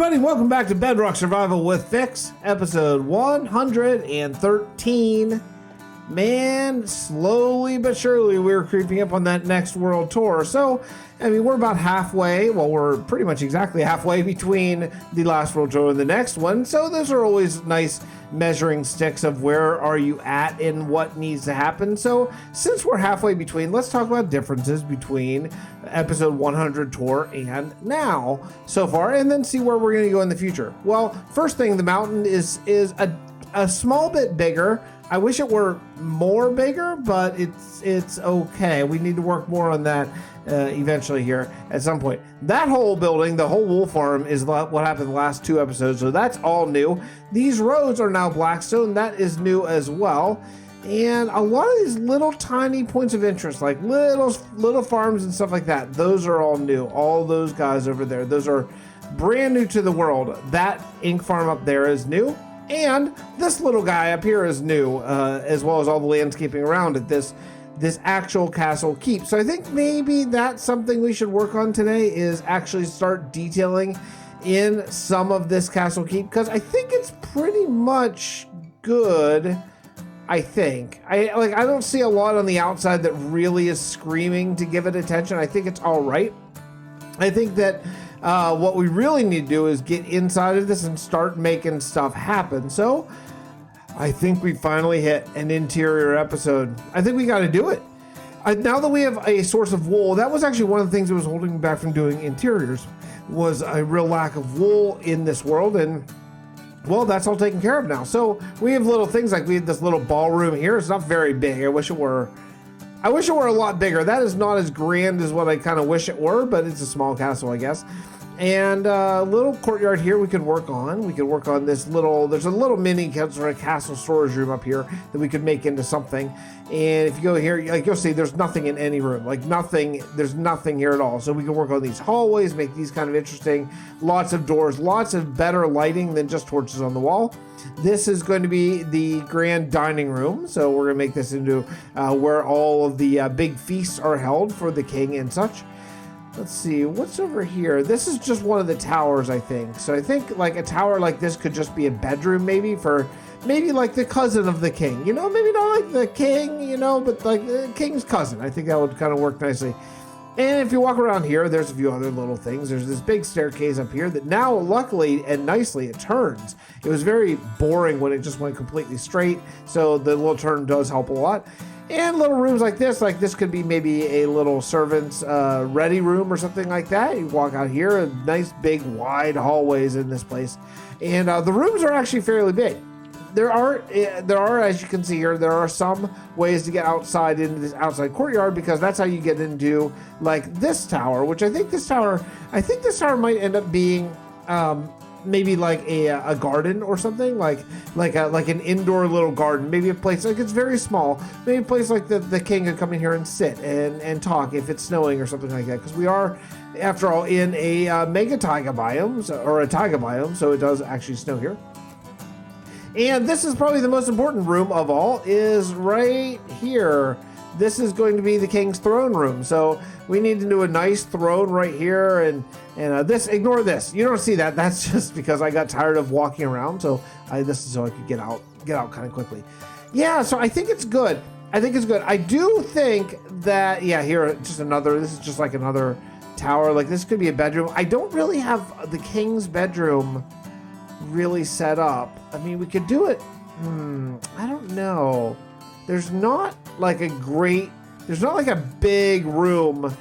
everybody, welcome back to Bedrock Survival with Fix, episode 113. Man, slowly but surely we're creeping up on that next world tour. So, I mean, we're about halfway. Well, we're pretty much exactly halfway between the last world tour and the next one. So those are always nice measuring sticks of where are you at and what needs to happen. So since we're halfway between, let's talk about differences between episode 100 tour and now so far, and then see where we're going to go in the future. Well, first thing, the mountain is a small bit bigger. I wish it were more bigger, but it's okay. We need to work more on that eventually here at some point. That whole building, the whole wool farm, is what happened the last two episodes, so that's all new. These roads are now Blackstone. That is new as well. And a lot of these little tiny points of interest, like little farms and stuff like that, those are all new. All those guys over there, those are brand new to the world. That ink farm up there is new. And this little guy up here is new, as well as all the landscaping around it, this actual castle keep. So I think maybe that's something we should work on today, is actually start detailing in some of this castle keep, because I think it's pretty much good. I think. I don't see a lot on the outside that really is screaming to give it attention. I think it's all right. I think that what we really need to do is get inside of this and start making stuff happen. So I think we finally hit an interior episode. I think we got to do it. Now that we have a source of wool, that was actually one of the things that was holding me back from doing interiors, was a real lack of wool in this world. And well, that's all taken care of now. So we have little things like we have this little ballroom here. It's not very big. I wish it were a lot bigger. That is not as grand as what I kind of wish it were, but it's a small castle, I guess. And a little courtyard here we could work on. We could work on this there's a little mini sort of castle storage room up here that we could make into something. And if you go here, like you'll see, there's nothing in any room, there's nothing here at all. So we can work on these hallways, make these kind of interesting, lots of doors, lots of better lighting than just torches on the wall. This is going to be the grand dining room. So we're gonna make this into where all of the big feasts are held for the king and such. Let's see, what's over here? This is just one of the towers, I think. So I think like a tower like this could just be a bedroom, maybe like the cousin of the king. You know, maybe not like the king, you know, but like the king's cousin. I think that would kind of work nicely. And if you walk around here, there's a few other little things. There's this big staircase up here that now, luckily and nicely, it turns. It was very boring when it just went completely straight. So the little turn does help a lot. And little rooms like this could be maybe a little servant's ready room or something like that. You walk out here, nice big wide hallways in this place. And the rooms are actually fairly big. There are, as you can see here, there are some ways to get outside into this outside courtyard, because that's how you get into like this tower, which I think this tower might end up being maybe like a garden or something, like an indoor little garden, maybe a place like it's very small, maybe a place like the king could come in here and sit and talk if it's snowing or something like that, because we are, after all, in a mega taiga biome, or a taiga biome, so it does actually snow here. And this is probably the most important room of all, is right here. This is going to be the king's throne room. So we need to do a nice throne right here, and this, ignore this. You don't see that. That's just because I got tired of walking around. So this is so I could get out kind of quickly. Yeah, so I think it's good. I do think that, yeah, here, this is just like another tower. Like this could be a bedroom. I don't really have the king's bedroom really set up. I mean, we could do it. I don't know. There's not like a big room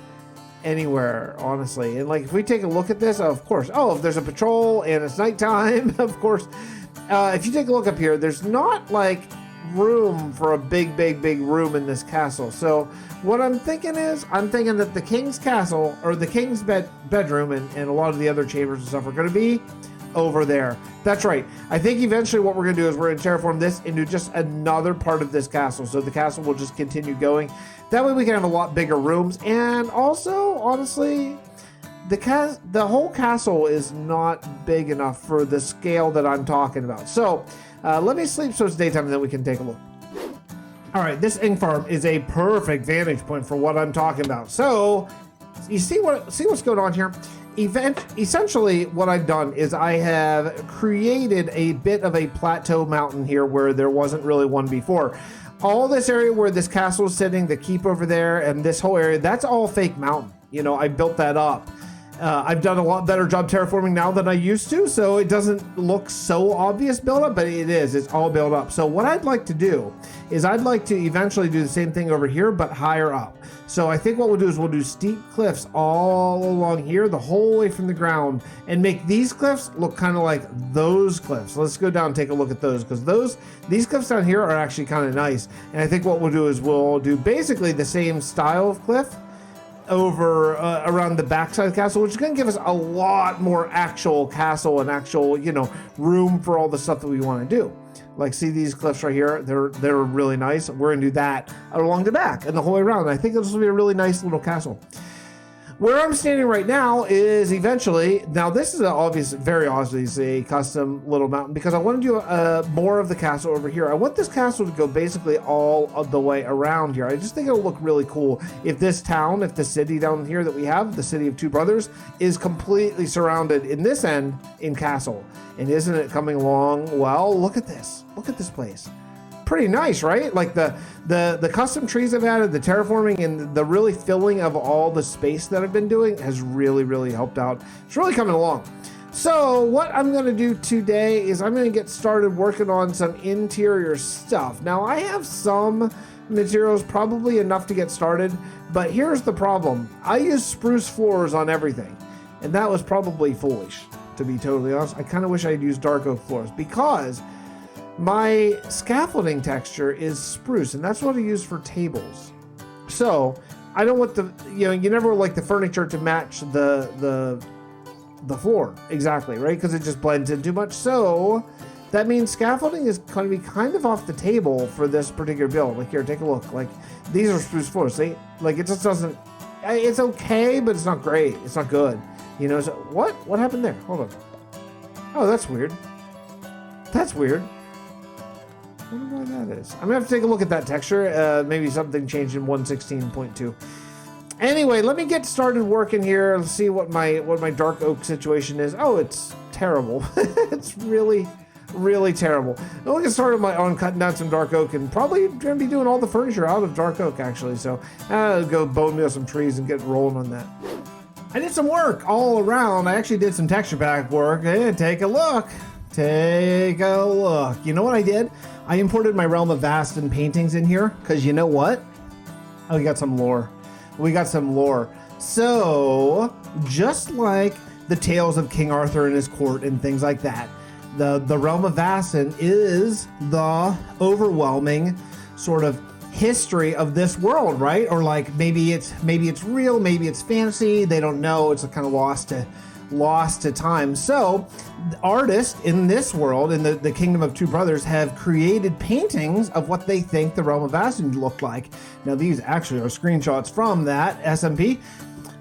anywhere, honestly. And like, if we take a look at this, of course, if there's a patrol and it's nighttime, of course. If you take a look up here, there's not like room for a big room in this castle. So what I'm thinking that the king's castle, or the king's bedroom and a lot of the other chambers and stuff are going to be over there. That's right. I think eventually what we're going to do is we're going to terraform this into just another part of this castle. So the castle will just continue going. That way we can have a lot bigger rooms. And also, honestly, the whole castle is not big enough for the scale that I'm talking about. So let me sleep so it's daytime, and then we can take a look. All right, this ink farm is a perfect vantage point for what I'm talking about. So you see what's going on here? essentially what I've done is I have created a bit of a plateau mountain here where there wasn't really one before. All this area where this castle is sitting, the keep over there, and this whole area, that's all fake mountain. You know, I built that up. I've done a lot better job terraforming now than I used to, so it doesn't look so obvious build up, but it is. It's all built up. So what I'd like to do is I'd like to eventually do the same thing over here, but higher up. So I think what we'll do is we'll do steep cliffs all along here, the whole way from the ground, and make these cliffs look kind of like those cliffs. Let's go down and take a look at those, because these cliffs down here are actually kind of nice. And I think what we'll do is we'll do basically the same style of cliff over around the backside of the castle, which is going to give us a lot more actual castle and actual, you know, room for all the stuff that we want to do. Like, see these cliffs right here? They're really nice. We're going to do that along the back and the whole way around. I think this will be a really nice little castle. Where I'm standing right now is eventually, now this is very obviously a custom little mountain, because I want to do more of the castle over here. I want this castle to go basically all of the way around here. I just think it'll look really cool if this town, if the city down here that we have, the city of Two Brothers, is completely surrounded in this end in castle. And isn't it coming along? Well, look at this. Look at this place. Pretty nice, right? Like the custom trees I've added, the terraforming, and the really filling of all the space that I've been doing has really helped out. It's really coming along. So what I'm going to do today is I'm going to get started working on some interior stuff. Now I have some materials, probably enough to get started, but here's the problem. I use spruce floors on everything, and that was probably foolish, to be totally honest. I kind of wish I'd used dark oak floors, because my scaffolding texture is spruce, and that's what I use for tables. So I don't want you never like the furniture to match the floor exactly, right? Because it just blends in too much. So that means scaffolding is going to be kind of off the table for this particular build. Like, here, take a look. Like, these are spruce floors. See, like, it just doesn't. It's okay, but it's not great. It's not good. You know. So what happened there? Hold on. Oh, that's weird. That's weird. I wonder why that is. I'm gonna have to take a look at that texture. Maybe something changed in 1.16.2. Anyway, let me get started working here. Let's see what my dark oak situation is. Oh, it's terrible. It's really terrible. I'll get started on cutting down some dark oak, and probably gonna be doing all the furniture out of dark oak actually. So I'll go bone meal some trees and get rolling on that. I did some work all around. I actually did some texture pack work. Hey, take a look. Take a look. You know what I did? I imported my Realm of Vasten paintings in here, because you know what? Oh, we got some lore. We got some lore. So, just like the tales of King Arthur and his court and things like that, the Realm of Vasten is the overwhelming sort of history of this world, right? Or like maybe it's real, maybe it's fantasy. They don't know. It's kind of lost to time. So artists in this world, in the kingdom of Two Brothers, have created paintings of what they think the Realm of Vasten looked like. Now these actually are screenshots from that SMP,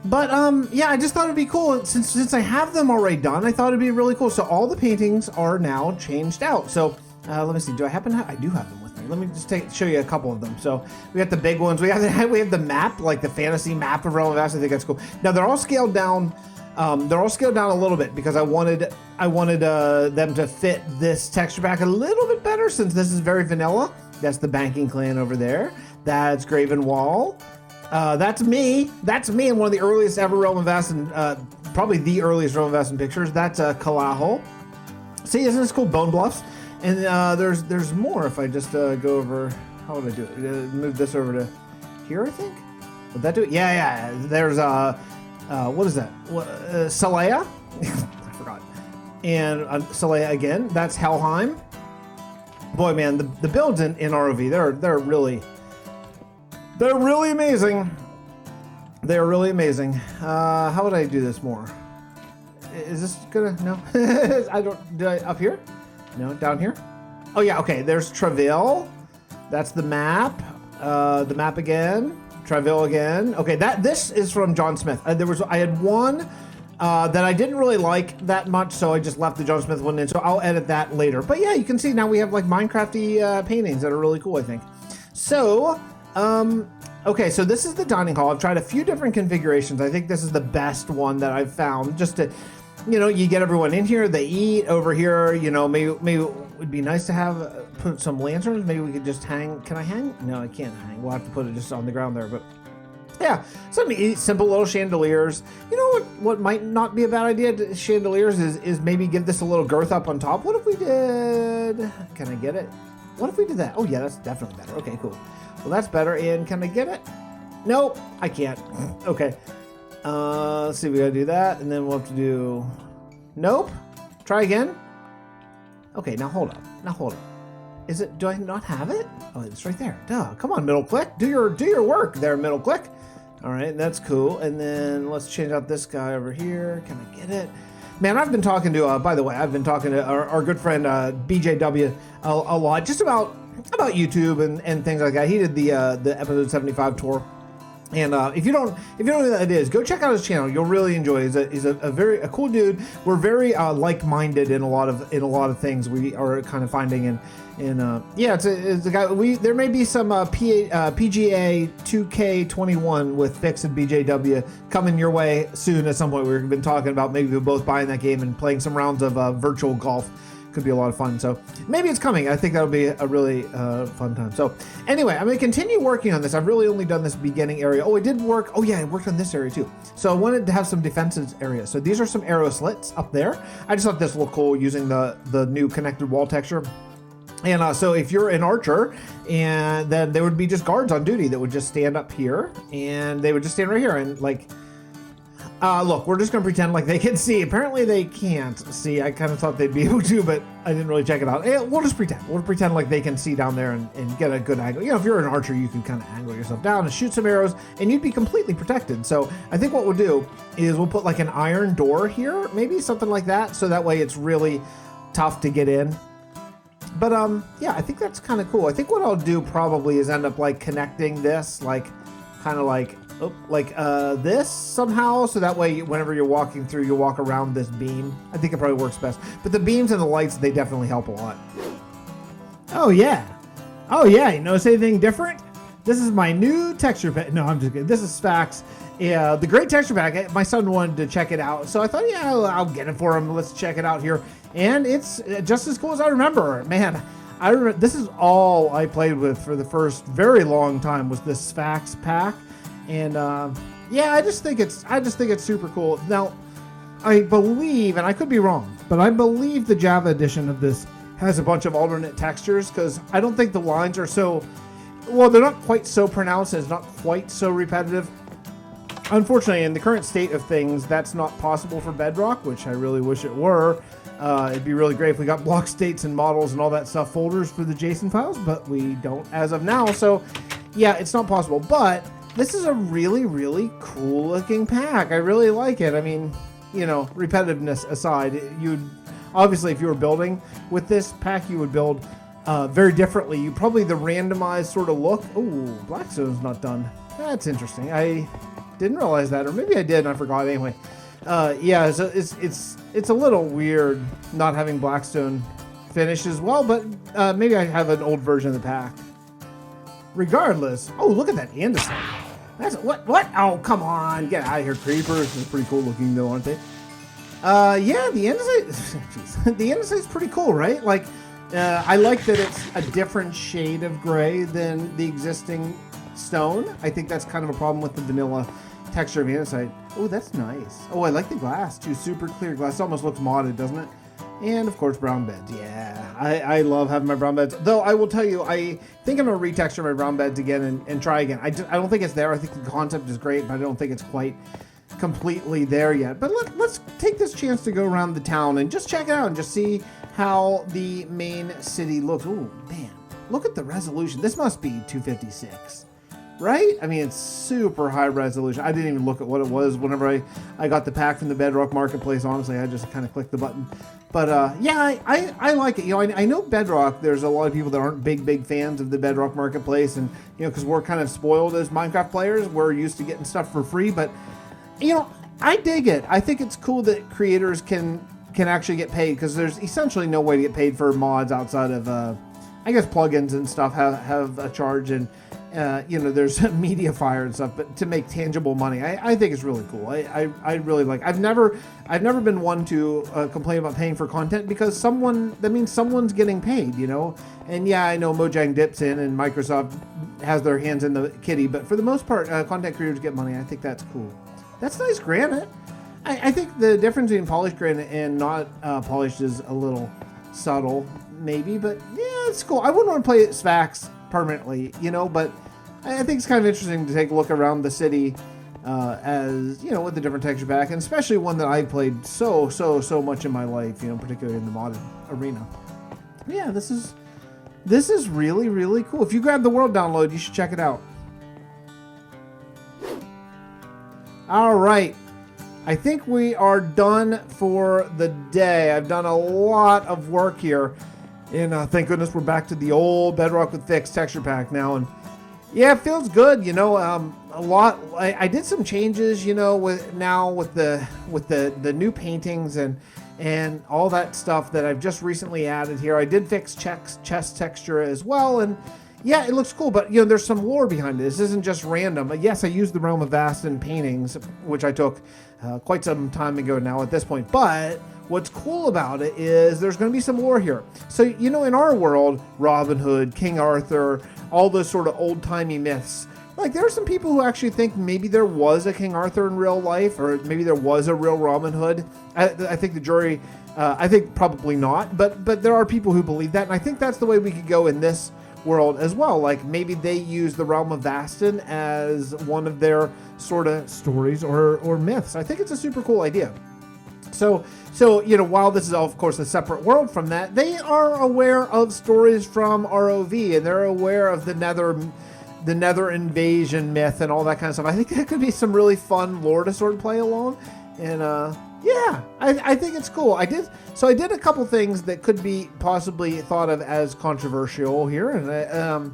but yeah, I just thought it'd be cool since I have them already done. I thought it'd be really cool. So all the paintings are now changed out. So let me see, do I happen to I do have them with me. Let me just show you a couple of them. So we got the big ones. We have the map, like the fantasy map of Realm of Vasten. I think that's cool. Now they're all scaled down. They're all scaled down a little bit, because I wanted them to fit this texture pack a little bit better, since this is very vanilla. That's the banking clan over there. That's Graven Wall. That's me. That's me in one of the earliest ever Realm of Vasten, probably the earliest Realm of Vasten pictures. That's Kalahol. See, isn't this cool? Bone Bluffs. And there's more if I just go over. How would I do it? Move this over to here, I think. Would that do it? Yeah. There's what is that? Salaya? I forgot. And Salaya again. That's Helheim. Boy, man, the builds in ROV, they're really amazing. They're really amazing. How would I do this more? Is this gonna? No. I don't. Did I up here? No, down here. Oh yeah. Okay. There's Travail. That's the map. The map again. Travail again. Okay, this is from John Smith. I had one that I didn't really like that much, so I just left the John Smith one in. So I'll edit that later. But yeah, you can see now we have like Minecrafty paintings that are really cool, I think. So Okay, so this is the dining hall. I've tried a few different configurations. I think this is the best one that I've found. Just to, you get everyone in here, they eat over here. Maybe it would be nice to have put some lanterns. Maybe we could just hang. Can I hang? No, I can't hang. We'll have to put it just on the ground there. But yeah, some simple little chandeliers. You know what might not be a bad idea to chandeliers is maybe give this a little girth up on top. What if we did? Can I get it? What if we did that? Oh yeah, that's definitely better. Okay, cool. Well, that's better. And can I get it? Nope, I can't. Okay. Let's see. We gotta do that, and then we'll have to do. Nope. Try again. Okay, now hold up. Is it? Do I not have it? Oh, it's right there. Duh. Come on, middle click. Do your work there, middle click. All right, that's cool. And then let's change out this guy over here. Can I get it? Man, I've been talking to. By the way, I've been talking to our good friend BJW a lot, just about YouTube and things like that. He did the episode 75 tour. And if you don't know who that is, go check out his channel. You'll really enjoy it. He's a very cool dude. We're very like-minded in a lot of things we are kind of finding. And yeah, it's a guy. There may be some PGA 2K21 with Fix and BJW coming your way soon at some point. We've been talking about maybe we're both buying that game and playing some rounds of virtual golf. Could be a lot of fun. So maybe it's coming. I think that'll be a really fun time. So anyway, I'm going to continue working on this. I've really only done this beginning area. Oh, it did work. Oh yeah, I worked on this area too. So I wanted to have some defensive areas. So these are some arrow slits up there. I just thought this looked cool using the new connected wall texture. And so if you're an archer, and then there would be just guards on duty that would just stand up here, and they would just stand right here and like, look, we're just going to pretend like they can see. Apparently they can't see. I kind of thought they'd be able to, but I didn't really check it out. We'll just pretend. We'll pretend like they can see down there and get a good angle. If you're an archer, you can kind of angle yourself down and shoot some arrows, and you'd be completely protected. So I think what we'll do is we'll put like an iron door here, maybe something like that, so that way it's really tough to get in. But yeah, I think that's kind of cool. I think what I'll do probably is end up like connecting this, like kind of like this somehow, so that way whenever you're walking through, you walk around this beam. I think it probably works best. But the beams and the lights, they definitely help a lot. Oh yeah, you notice anything different? This is my new texture pack. No, I'm just kidding. This is Spax. Yeah, the great texture pack. My son wanted to check it out, so I thought, yeah, I'll get it for him. Let's check it out here. And it's just as cool as I remember. Man, I remember this is all I played with for the first very long time was this Spax pack. And yeah, I just think it's super cool. Now, I believe, and I could be wrong, but I believe the Java edition of this has a bunch of alternate textures, because I don't think the lines are so, well, they're not quite so pronounced, and it's not quite so repetitive. Unfortunately, in the current state of things, that's not possible for Bedrock, which I really wish it were. It'd be really great if we got block states and models and all that stuff folders for the JSON files, but we don't as of now. So yeah, it's not possible, but this is a really, really cool looking pack. I really like it. I mean, repetitiveness aside, you'd obviously, if you were building with this pack, you would build very differently. You probably the randomized sort of look. Oh, Blackstone's not done. That's interesting. I didn't realize that, or maybe I did and I forgot anyway. Yeah, so it's a little weird not having Blackstone finished as well, but maybe I have an old version of the pack. Regardless, oh, look at that andesite. That's what? Oh, come on, get out of here, creepers. They're pretty cool looking though, aren't they? Yeah, the andesite. Jeez, the andesite's pretty cool, right? Like, I like that it's a different shade of gray than the existing stone. I think that's kind of a problem with the vanilla texture of andesite. Oh, that's nice. Oh, I like the glass too. Super clear glass. It almost looks modded, doesn't it? And of course, brown beds. Yeah, I love having my brown beds. Though I will tell you, I think I'm gonna retexture my brown beds again and try again. I don't think it's there. I think the concept is great, but I don't think it's quite completely there yet. But let's take this chance to go around the town and just check it out and just see how the main city looks. Oh man, look at the resolution. This must be 256. Right? I mean, it's super high resolution. I didn't even look at what it was whenever I got the pack from the Bedrock Marketplace. Honestly, I just kind of clicked the button. But yeah, I like it. I know Bedrock, there's a lot of people that aren't big fans of the Bedrock Marketplace. And, because we're kind of spoiled as Minecraft players. We're used to getting stuff for free. But, I dig it. I think it's cool that creators can actually get paid, because there's essentially no way to get paid for mods outside of, I guess, plugins and stuff have a charge. And there's media fire and stuff, but to make tangible money, I think it's really cool. I really like. I've never been one to complain about paying for content, because that means someone's getting paid, And yeah, I know Mojang dips in and Microsoft has their hands in the kitty, but for the most part, content creators get money. I think that's cool. That's nice granite. I think the difference between polished granite and not polished is a little subtle, maybe, but yeah, it's cool. I wouldn't want to play Svax permanently, but I think it's kind of interesting to take a look around the city as, with the different texture pack, and especially one that I played so much in my life, particularly in the modded arena. Yeah, this is really, really cool. If you grab the world download, you should check it out. All right. I think we are done for the day. I've done a lot of work here. And thank goodness we're back to the old Bedrock with Fix texture pack now. And yeah, it feels good, a lot. I did some changes, with the new paintings and all that stuff that I've just recently added here. I did fix chest texture as well. And yeah, it looks cool, but there's some lore behind it. This isn't just random. Yes, I used the Realm of Vasten paintings, which I took quite some time ago now at this point. But what's cool about it is there's going to be some lore here. So, in our world, Robin Hood, King Arthur, all those sort of old-timey myths, like there are some people who actually think maybe there was a King Arthur in real life, or maybe there was a real Robin Hood. I think the jury, I think probably not, but there are people who believe that, and I think that's the way we could go in this world as well. Like maybe they use the Realm of Vasten as one of their sort of stories or myths. I think it's a super cool idea. So while this is of course a separate world from that, they are aware of stories from ROV, and they're aware of the Nether invasion myth and all that kind of stuff. I think that could be some really fun lore to sort of play along. And yeah, I think it's cool. I did a couple things that could be possibly thought of as controversial here, and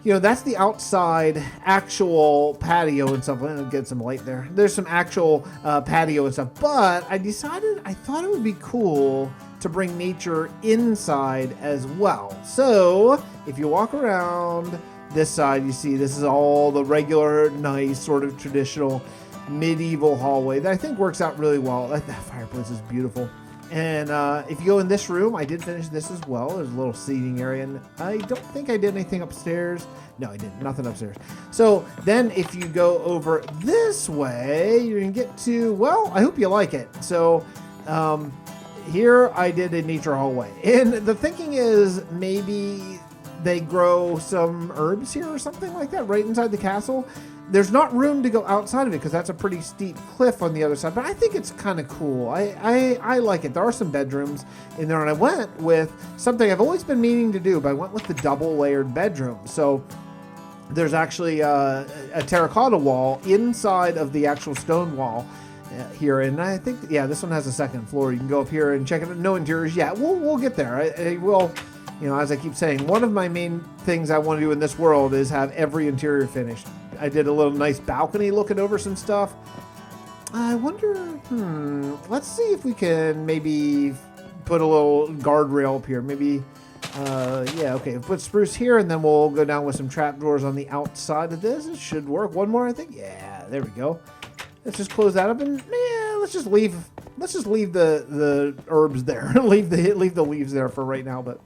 that's the outside actual patio and stuff. Let me get some light there. There's some actual patio and stuff, but I thought it would be cool to bring nature inside as well. So if you walk around this side, you see this is all the regular, nice, sort of traditional medieval hallway that I think works out really well. That fireplace is beautiful. And if you go in this room, I did finish this as well. There's a little seating area, and I don't think I did anything upstairs. No, I didn't. Nothing upstairs. So then if you go over this way, you can get to, well, I hope you like it. So here I did a nature hallway. And the thinking is maybe they grow some herbs here or something like that right inside the castle. There's not room to go outside of it because that's a pretty steep cliff on the other side, but I think it's kind of cool. I like it. There are some bedrooms in there, and I went with something I've always been meaning to do, but I went with the double layered bedroom. So there's actually a terracotta wall inside of the actual stone wall here, and I think, yeah, this one has a second floor. You can go up here and check it out. No interiors yet. We'll get there. I will. As I keep saying, one of my main things I want to do in this world is have every interior finished. I did a little nice balcony looking over some stuff. I wonder, let's see if we can maybe put a little guardrail up here. Maybe, yeah, okay, put spruce here, and then we'll go down with some trapdoors on the outside of this. It should work. One more, I think. Yeah, there we go. Let's just close that up, and yeah, let's just leave the herbs there. leave the leaves there for right now, But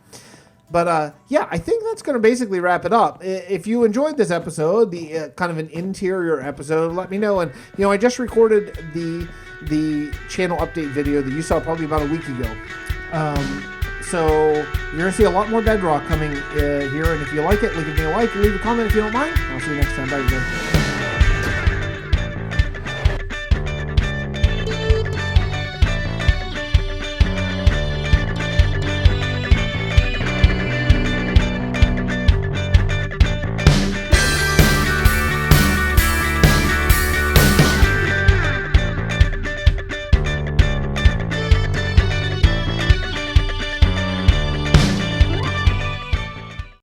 yeah, I think that's going to basically wrap it up. If you enjoyed this episode, the kind of an interior episode, let me know. And, I just recorded the channel update video that you saw probably about a week ago. So you're going to see a lot more Bedrock coming here. And if you like it, give me a like, leave a comment if you don't mind. I'll see you next time. Bye, everybody.